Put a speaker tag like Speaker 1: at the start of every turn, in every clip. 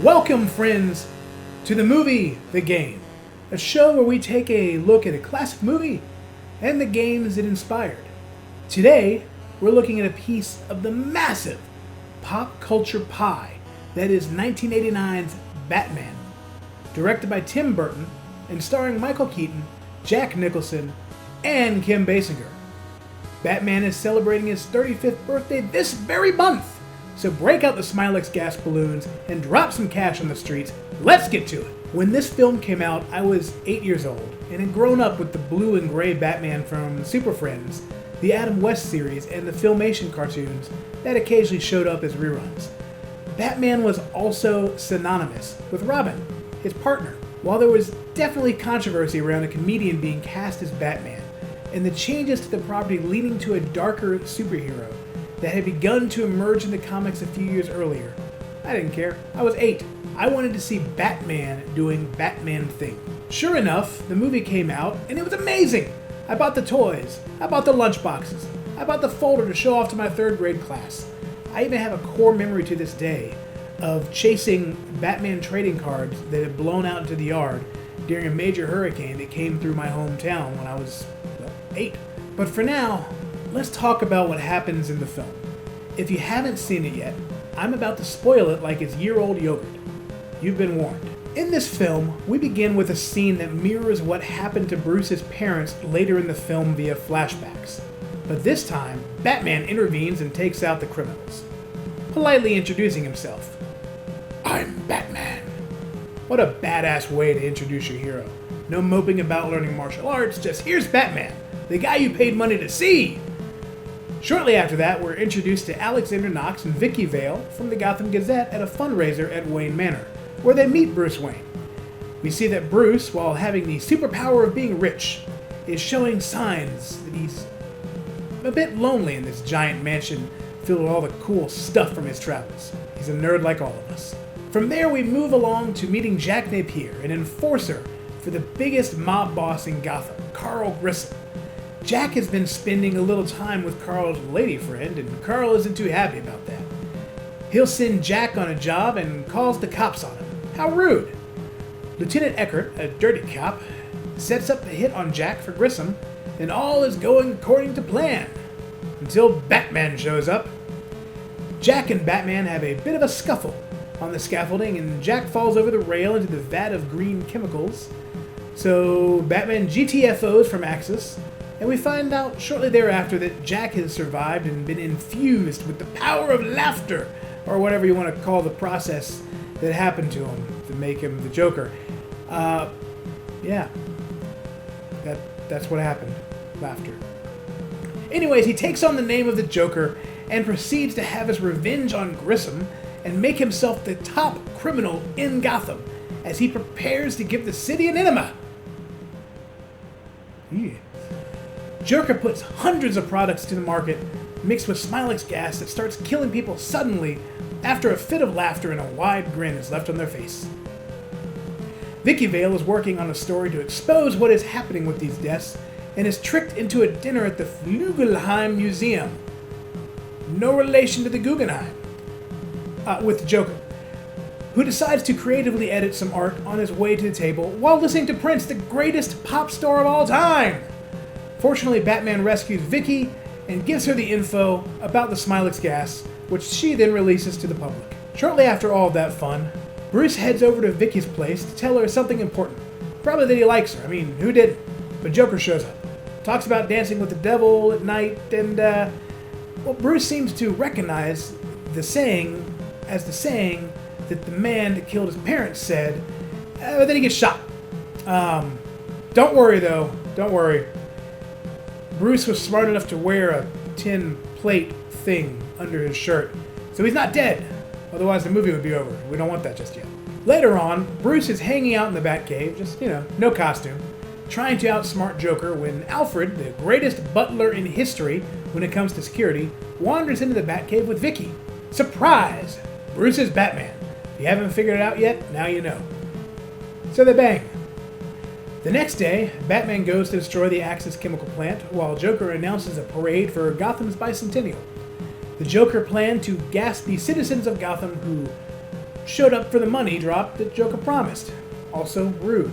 Speaker 1: Welcome, friends, to the movie The Game, a show where we take a look at a classic movie and the games it inspired. Today, we're looking at a piece of the massive pop culture pie that is 1989's Batman, directed by Tim Burton and starring Michael Keaton, Jack Nicholson, and Kim Basinger. Batman is celebrating his 35th birthday this very month, so break out the Smilex gas balloons and drop some cash on the streets. Let's get to it! When this film came out, I was 8 years old and had grown up with the blue and gray Batman from Super Friends, the Adam West series, and the Filmation cartoons that occasionally showed up as reruns. Batman was also synonymous with Robin, his partner. While there was definitely controversy around a comedian being cast as Batman, and the changes to the property leading to a darker superhero that had begun to emerge in the comics a few years earlier, I didn't care. I was 8. I wanted to see Batman doing Batman things. Sure enough, the movie came out, and it was amazing! I bought the toys, I bought the lunchboxes, I bought the folder to show off to my 3rd grade class. I even have a core memory to this day of chasing Batman trading cards that had blown out into the yard during a major hurricane that came through my hometown when I was, 8. But for now, let's talk about what happens in the film. If you haven't seen it yet, I'm about to spoil it like it's year-old yogurt. You've been warned. In this film, we begin with a scene that mirrors what happened to Bruce's parents later in the film via flashbacks. But this time, Batman intervenes and takes out the criminals, politely introducing himself. I'm Batman. What a badass way to introduce your hero. No moping about learning martial arts, just here's Batman, the guy you paid money to see. Shortly after that, we're introduced to Alexander Knox and Vicky Vale from the Gotham Gazette at a fundraiser at Wayne Manor, where they meet Bruce Wayne. We see that Bruce, while having the superpower of being rich, is showing signs that he's a bit lonely in this giant mansion filled with all the cool stuff from his travels. He's a nerd like all of us. From there, we move along to meeting Jack Napier, an enforcer for the biggest mob boss in Gotham, Carl Grissom. Jack has been spending a little time with Carl's lady friend, and Carl isn't too happy about that. He'll send Jack on a job and calls the cops on him. How rude! Lieutenant Eckert, a dirty cop, sets up the hit on Jack for Grissom, and all is going according to plan. Until Batman shows up. Jack and Batman have a bit of a scuffle on the scaffolding, and Jack falls over the rail into the vat of green chemicals. So Batman GTFOs from Axis, and we find out shortly thereafter that Jack has survived and been infused with the power of laughter, or whatever you want to call the process that happened to him to make him the Joker. That's what happened. Laughter. Anyways, he takes on the name of the Joker and proceeds to have his revenge on Grissom and make himself the top criminal in Gotham as he prepares to give the city an enema. Yeah. Joker puts hundreds of products to the market mixed with Smilex gas that starts killing people suddenly after a fit of laughter and a wide grin is left on their face. Vicky Vale is working on a story to expose what is happening with these deaths and is tricked into a dinner at the Flugelheim Museum. No relation to the Guggenheim. With the Joker, who decides to creatively edit some art on his way to the table while listening to Prince, the greatest pop star of all time. Fortunately, Batman rescues Vicky and gives her the info about the Smilex gas, which she then releases to the public. Shortly after all of that fun, Bruce heads over to Vicky's place to tell her something important. Probably that he likes her. I mean, who didn't? But Joker shows up. Talks about dancing with the devil at night, and, Bruce seems to recognize the saying that the man that killed his parents said, but then he gets shot. Don't worry, though. Don't worry. Bruce was smart enough to wear a tin plate thing under his shirt, so he's not dead. Otherwise, the movie would be over. We don't want that just yet. Later on, Bruce is hanging out in the Batcave, just, no costume, trying to outsmart Joker when Alfred, the greatest butler in history when it comes to security, wanders into the Batcave with Vicky. Surprise! Bruce is Batman. If you haven't figured it out yet, now you know. So they bang. The next day, Batman goes to destroy the Axis chemical plant, while Joker announces a parade for Gotham's bicentennial. The Joker planned to gas the citizens of Gotham who showed up for the money drop that Joker promised. Also rude.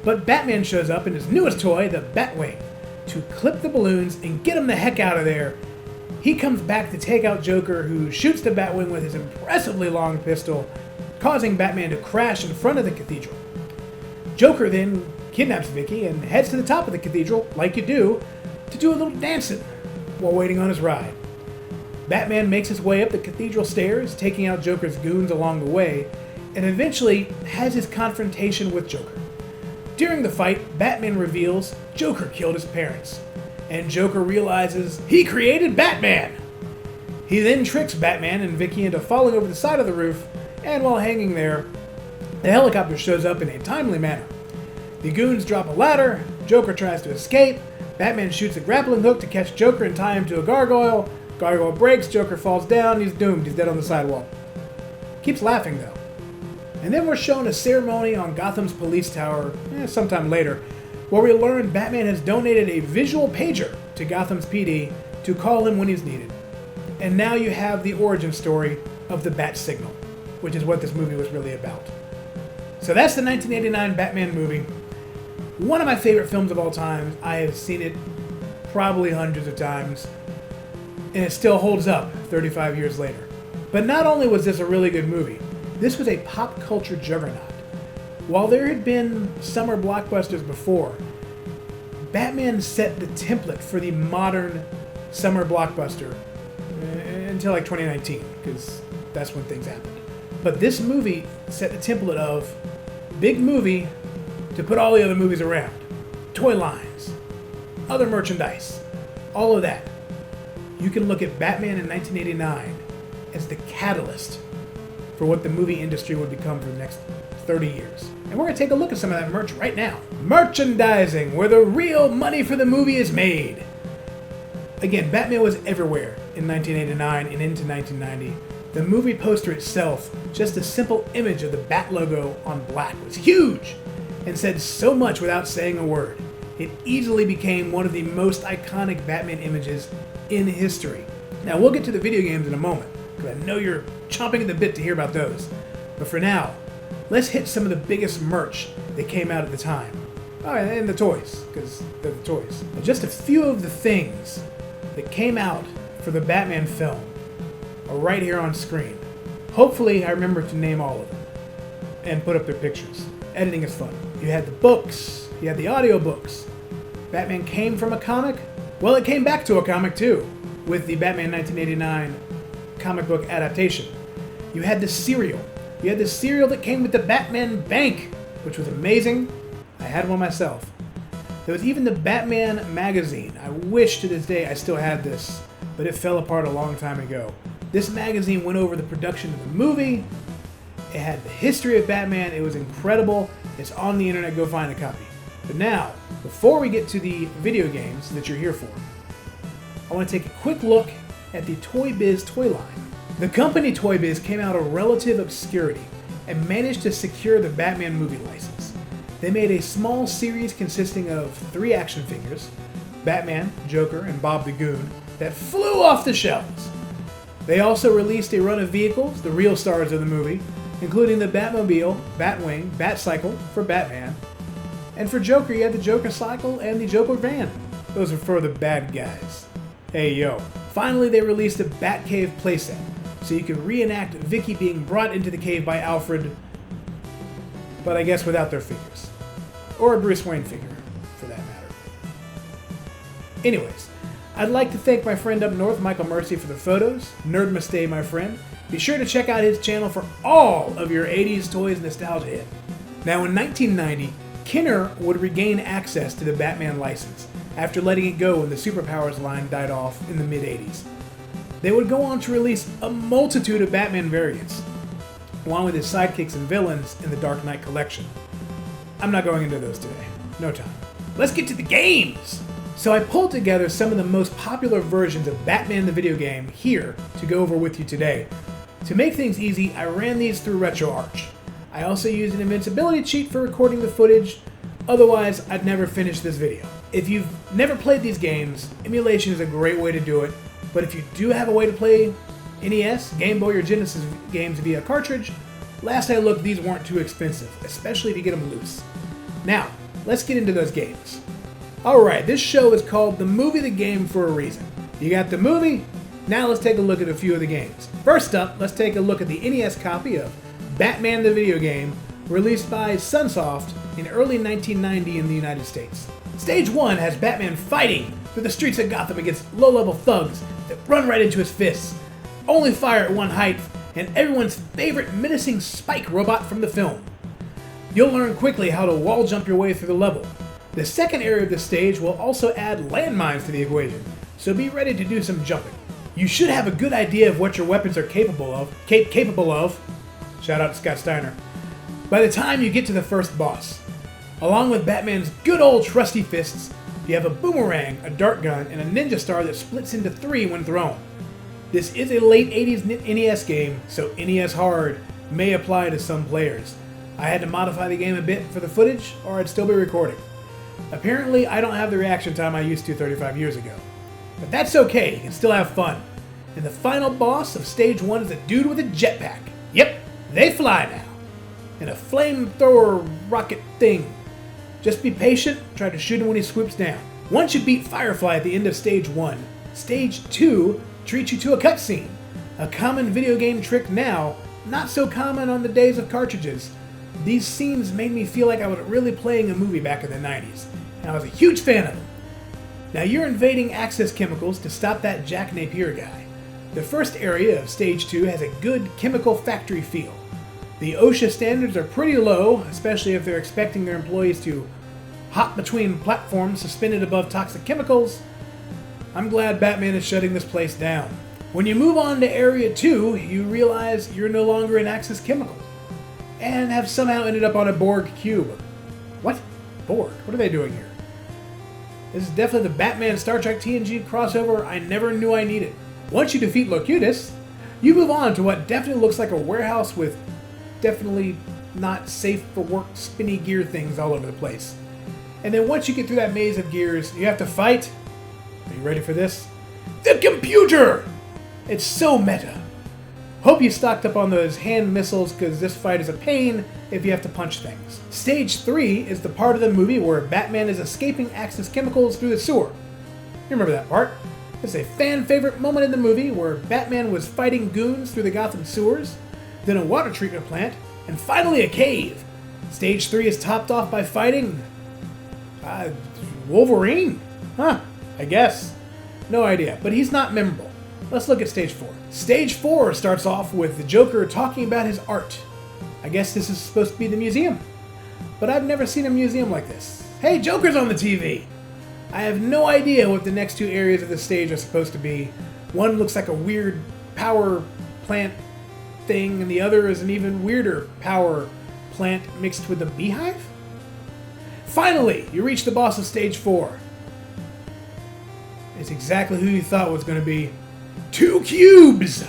Speaker 1: But Batman shows up in his newest toy, the Batwing, to clip the balloons and get him the heck out of there. He comes back to take out Joker, who shoots the Batwing with his impressively long pistol, causing Batman to crash in front of the cathedral. Joker then kidnaps Vicky and heads to the top of the cathedral, like you do, to do a little dancing while waiting on his ride. Batman makes his way up the cathedral stairs, taking out Joker's goons along the way, and eventually has his confrontation with Joker. During the fight, Batman reveals Joker killed his parents, and Joker realizes he created Batman! He then tricks Batman and Vicky into falling over the side of the roof, and while hanging there, the helicopter shows up in a timely manner. The goons drop a ladder, Joker tries to escape, Batman shoots a grappling hook to catch Joker and tie him to a gargoyle. Gargoyle breaks, Joker falls down, he's doomed, he's dead on the sidewalk. Keeps laughing though. And then we're shown a ceremony on Gotham's police tower, sometime later, where we learn Batman has donated a visual pager to Gotham's PD to call him when he's needed. And now you have the origin story of the Bat Signal, which is what this movie was really about. So that's the 1989 Batman movie. One of my favorite films of all time. I have seen it probably hundreds of times, and it still holds up 35 years later. But not only was this a really good movie, this was a pop culture juggernaut. While there had been summer blockbusters before, Batman set the template for the modern summer blockbuster until like 2019, because that's when things happened. But this movie set the template of big movie to put all the other movies around. Toy lines, other merchandise, all of that. You can look at Batman in 1989 as the catalyst for what the movie industry would become for the next 30 years. And we're going to take a look at some of that merch right now. Merchandising, where the real money for the movie is made. Again, Batman was everywhere in 1989 and into 1990. The movie poster itself, just a simple image of the Bat logo on black, was huge and said so much without saying a word. It easily became one of the most iconic Batman images in history. Now, we'll get to the video games in a moment, because I know you're chomping at the bit to hear about those. But for now, let's hit some of the biggest merch that came out at the time. Oh, and the toys, because they're the toys. Just a few of the things that came out for the Batman film are right here on screen. Hopefully I remember to name all of them and put up their pictures. Editing is fun. You had the books, you had the audiobooks. Batman came from a comic. Well, it came back to a comic too, with the Batman 1989 comic book adaptation. You had the cereal. You had the cereal that came with the Batman Bank, which was amazing. I had one myself. There was even the Batman magazine. I wish to this day I still had this, but it fell apart a long time ago. This magazine went over the production of the movie. It had the history of Batman. It was incredible. It's on the internet. Go find a copy. But now, before we get to the video games that you're here for, I want to take a quick look at the Toy Biz toy line. The company Toy Biz came out of relative obscurity and managed to secure the Batman movie license. They made a small series consisting of 3 action figures, Batman, Joker, and Bob the Goon, that flew off the shelves. They also released a run of vehicles, the real stars of the movie, including the Batmobile, Batwing, Batcycle for Batman, and for Joker you had the Joker Cycle and the Joker Van. Those are for the bad guys. Hey yo. Finally they released a Batcave playset, so you could reenact Vicky being brought into the cave by Alfred, but I guess without their figures. Or a Bruce Wayne figure, for that matter. Anyways, I'd like to thank my friend up north, Michael Mercy, for the photos. Nerd must stay, my friend. Be sure to check out his channel for all of your 80s toys nostalgia hit. Now in 1990, Kenner would regain access to the Batman license after letting it go when the Superpowers line died off in the mid-80s. They would go on to release a multitude of Batman variants, along with his sidekicks and villains in the Dark Knight collection. I'm not going into those today. No time. Let's get to the games! So I pulled together some of the most popular versions of Batman the video game here to go over with you today. To make things easy, I ran these through RetroArch. I also used an invincibility cheat for recording the footage, otherwise I'd never finish this video. If you've never played these games, emulation is a great way to do it, but if you do have a way to play NES, Game Boy, or Genesis games via cartridge, last I looked, these weren't too expensive, especially to get them loose. Now, let's get into those games. Alright, this show is called The Movie the Game for a reason. You got the movie, now let's take a look at a few of the games. First up, let's take a look at the NES copy of Batman the Video Game, released by Sunsoft in early 1990 in the United States. Stage 1 has Batman fighting through the streets of Gotham against low-level thugs that run right into his fists, only fire at one height, and everyone's favorite menacing Spike robot from the film. You'll learn quickly how to wall jump your way through the level. The second area of the stage will also add landmines to the equation, so be ready to do some jumping. You should have a good idea of what your weapons are capable of. Shout out to Scott Steiner. By the time you get to the first boss. Along with Batman's good old trusty fists, you have a boomerang, a dart gun, and a ninja star that splits into 3 when thrown. This is a late 80s NES game, so NES Hard may apply to some players. I had to modify the game a bit for the footage, or I'd still be recording. Apparently, I don't have the reaction time I used to 35 years ago. But that's okay, you can still have fun. And the final boss of Stage 1 is a dude with a jetpack. Yep, they fly now. And a flamethrower rocket thing. Just be patient, try to shoot him when he swoops down. Once you beat Firefly at the end of Stage 1, Stage 2 treats you to a cutscene. A common video game trick now, not so common on the days of cartridges. These scenes made me feel like I was really playing a movie back in the 90s, and I was a huge fan of them. Now you're invading Axis Chemicals to stop that Jack Napier guy. The first area of Stage 2 has a good chemical factory feel. The OSHA standards are pretty low, especially if they're expecting their employees to hop between platforms suspended above toxic chemicals. I'm glad Batman is shutting this place down. When you move on to Area 2, you realize you're no longer in Axis Chemicals, and have somehow ended up on a Borg cube. What? Borg? What are they doing here? This is definitely the Batman Star Trek TNG crossover I never knew I needed. Once you defeat Locutus, you move on to what definitely looks like a warehouse with definitely not safe for work spinny gear things all over the place. And then once you get through that maze of gears, you have to fight. Are you ready for this? The computer! It's so meta. Hope you stocked up on those hand missiles, because this fight is a pain if you have to punch things. Stage 3 is the part of the movie where Batman is escaping Axis Chemicals through the sewer. You remember that part? It's a fan favorite moment in the movie where Batman was fighting goons through the Gotham sewers, then a water treatment plant, and finally a cave. Stage 3 is topped off by fighting Wolverine? Huh, I guess. No idea, but he's not memorable. Let's look at Stage 4. Stage 4 starts off with the Joker talking about his art. I guess this is supposed to be the museum. But I've never seen a museum like this. Hey, Joker's on the TV! I have no idea what the next 2 areas of the stage are supposed to be. One looks like a weird power plant thing, and the other is an even weirder power plant mixed with a beehive? Finally, you reach the boss of Stage 4. It's exactly who you thought it was going to be. 2 cubes!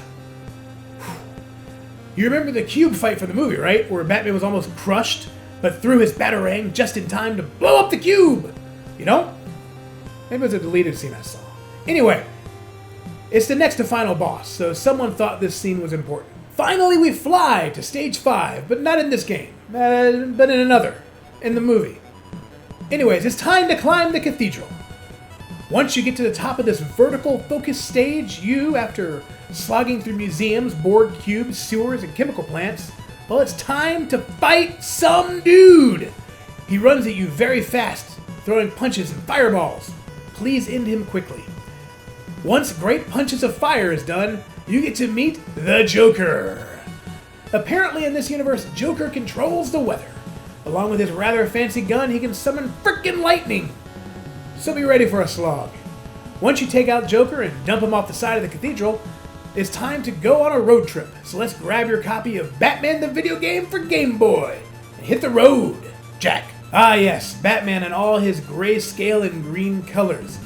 Speaker 1: You remember the cube fight from the movie, right? Where Batman was almost crushed, but threw his Batarang just in time to blow up the cube! You don't? Maybe it was a deleted scene I saw. Anyway, it's the next to final boss, so someone thought this scene was important. Finally, we fly to Stage 5, but not in this game, but in another, in the movie. Anyways, it's time to climb the cathedral. Once you get to the top of this vertical focus stage, you, after slogging through museums, Borg cubes, sewers, and chemical plants, well, it's time to fight some dude! He runs at you very fast, throwing punches and fireballs. Please end him quickly. Once Great Punches of Fire is done, you get to meet the Joker. Apparently in this universe, Joker controls the weather. Along with his rather fancy gun, he can summon frickin' lightning. So be ready for a slog. Once you take out Joker and dump him off the side of the cathedral, it's time to go on a road trip. So let's grab your copy of Batman the Video Game for Game Boy and hit the road, Jack. Ah yes, Batman in all his grayscale and green colors.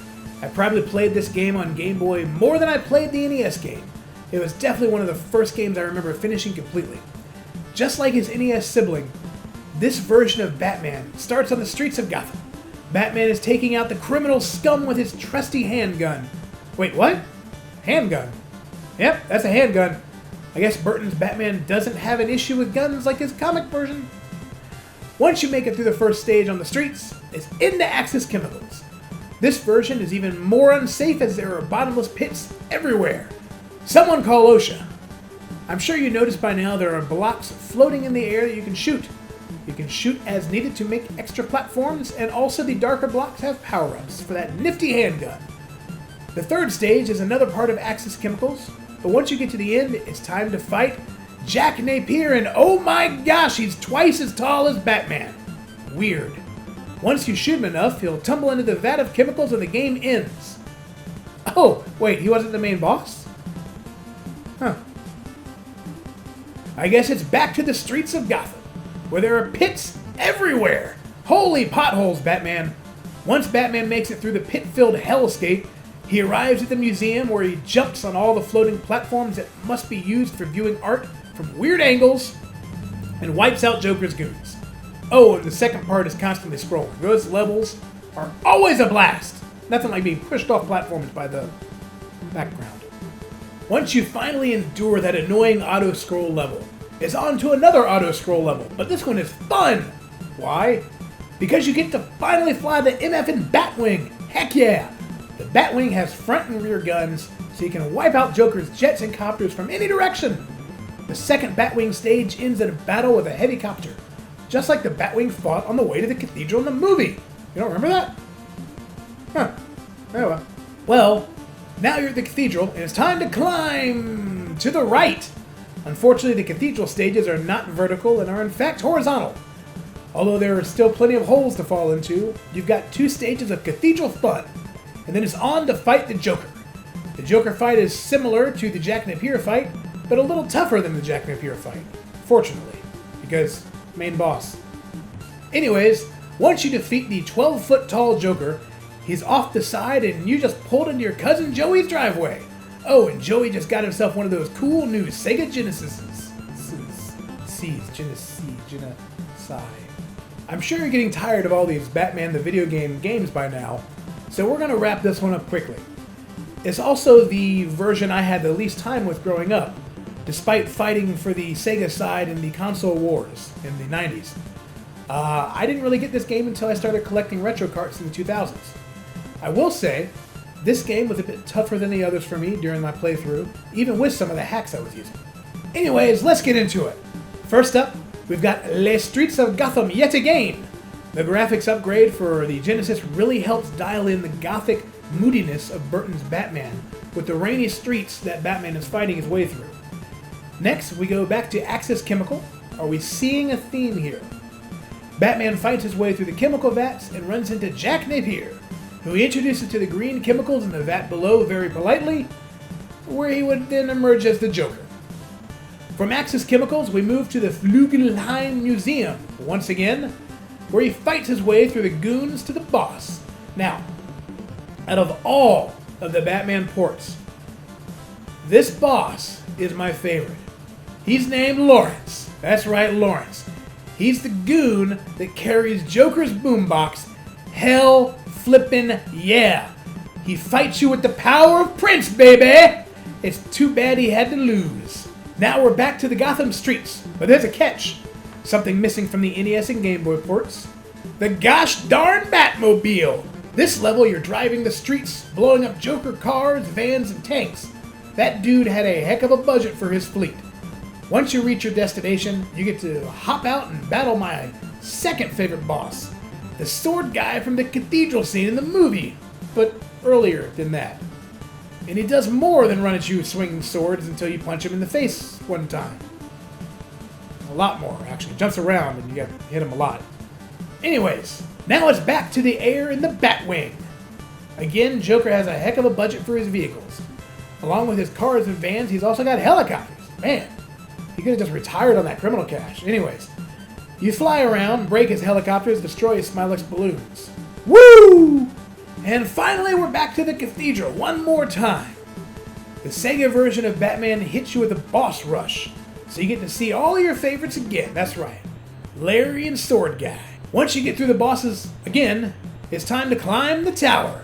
Speaker 1: I probably played this game on Game Boy more than I played the NES game. It was definitely one of the first games I remember finishing completely. Just like his NES sibling, this version of Batman starts on the streets of Gotham. Batman is taking out the criminal scum with his trusty handgun. Wait, what? Handgun? Yep, that's a handgun. I guess Burton's Batman doesn't have an issue with guns like his comic version. Once you make it through the first stage on the streets, it's into Axis Chemicals. This version is even more unsafe as there are bottomless pits everywhere. Someone call OSHA. I'm sure you noticed by now there are blocks floating in the air that you can shoot. You can shoot as needed to make extra platforms, and also the darker blocks have power-ups for that nifty handgun. The third stage is another part of Axis Chemicals, but once you get to the end, it's time to fight Jack Napier, and oh my gosh, he's twice as tall as Batman. Weird. Once you shoot him enough, he'll tumble into the vat of chemicals and the game ends. Oh, wait, he wasn't the main boss? Huh. I guess it's back to the streets of Gotham, where there are pits everywhere. Holy potholes, Batman. Once Batman makes it through the pit-filled hellscape, he arrives at the museum where he jumps on all the floating platforms that must be used for viewing art from weird angles and wipes out Joker's goons. Oh, and the second part is constantly scrolling. Those levels are always a blast. Nothing like being pushed off platforms by the background. Once you finally endure that annoying auto-scroll level, it's on to another auto-scroll level, but this one is fun. Why? Because you get to finally fly the MFN Batwing. Heck yeah! The Batwing has front and rear guns, so you can wipe out Joker's jets and copters from any direction. The second Batwing stage ends in a battle with a helicopter, just like the Batwing fought on the way to the cathedral in the movie. You don't remember that? Huh. Oh well. Well, now you're at the cathedral, and it's time to climb to the right. Unfortunately, the cathedral stages are not vertical and are in fact horizontal. Although there are still plenty of holes to fall into, you've got 2 stages of cathedral fun, and then it's on to fight the Joker. The Joker fight is similar to the Jack Napier fight, but a little tougher than the Jack Napier fight, fortunately, because main boss. Anyways, once you defeat the 12-foot tall Joker, he's off the side and you just pulled into your cousin Joey's driveway. Oh, and Joey just got himself one of those cool new Sega Genesises. Genesi. I'm sure you're getting tired of all these Batman the video games by now, so we're going to wrap this one up quickly. It's also the version I had the least time with growing up, despite fighting for the Sega side in the console wars in the 90s. I didn't really get this game until I started collecting retro carts in the 2000s. I will say, this game was a bit tougher than the others for me during my playthrough, even with some of the hacks I was using. Anyways, let's get into it. First up, we've got Les Streets of Gotham yet again. The graphics upgrade for the Genesis really helps dial in the gothic moodiness of Burton's Batman with the rainy streets that Batman is fighting his way through. Next, we go back to Axis Chemical. Are we seeing a theme here? Batman fights his way through the chemical vats and runs into Jack Napier, who he introduces to the green chemicals in the vat below very politely, where he would then emerge as the Joker. From Axis Chemicals, we move to the Flugelheim Museum, once again, where he fights his way through the goons to the boss. Now, out of all of the Batman ports, this boss is my favorite. He's named Lawrence. That's right, Lawrence. He's the goon that carries Joker's boombox. Hell flippin' yeah. He fights you with the power of Prince, baby. It's too bad he had to lose. Now we're back to the Gotham streets, but there's a catch. Something missing from the NES and Game Boy ports. The gosh darn Batmobile. This level you're driving the streets, blowing up Joker cars, vans, and tanks. That dude had a heck of a budget for his fleet. Once you reach your destination, you get to hop out and battle my second favorite boss, the sword guy from the cathedral scene in the movie, but earlier than that. And he does more than run at you swinging swords until you punch him in the face one time. A lot more, actually. Jumps around and you got to hit him a lot. Anyways, now it's back to the air in the Batwing. Again, Joker has a heck of a budget for his vehicles. Along with his cars and vans, he's also got helicopters. Man, he could have just retired on that criminal cash. Anyways, you fly around, break his helicopters, destroy his Smilex balloons. Woo! And finally, we're back to the cathedral one more time. The Sega version of Batman hits you with a boss rush, so you get to see all your favorites again. That's right, Larry and Sword Guy. Once you get through the bosses again, it's time to climb the tower,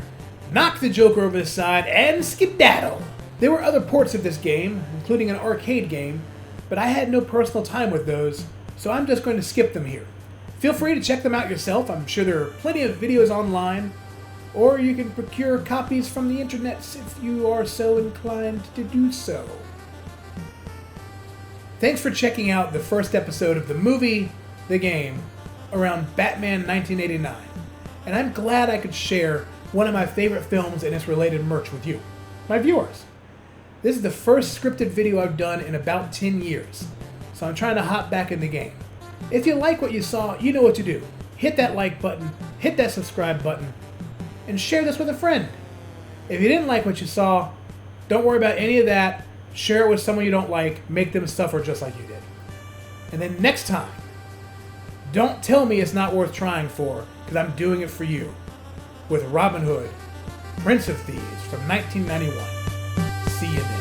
Speaker 1: knock the Joker over the side, and skedaddle. There were other ports of this game, including an arcade game, but I had no personal time with those, so I'm just going to skip them here. Feel free to check them out yourself. I'm sure there are plenty of videos online, or you can procure copies from the internet if you are so inclined to do so. Thanks for checking out the first episode of the movie, The Game, around Batman 1989, and I'm glad I could share one of my favorite films and its related merch with you, my viewers. This is the first scripted video I've done in about 10 years, so I'm trying to hop back in the game. If you like what you saw, you know what to do. Hit that like button, hit that subscribe button, and share this with a friend. If you didn't like what you saw, don't worry about any of that. Share it with someone you don't like, make them suffer just like you did. And then next time, don't tell me it's not worth trying for, because I'm doing it for you. With Robin Hood, Prince of Thieves from 1991. See you then.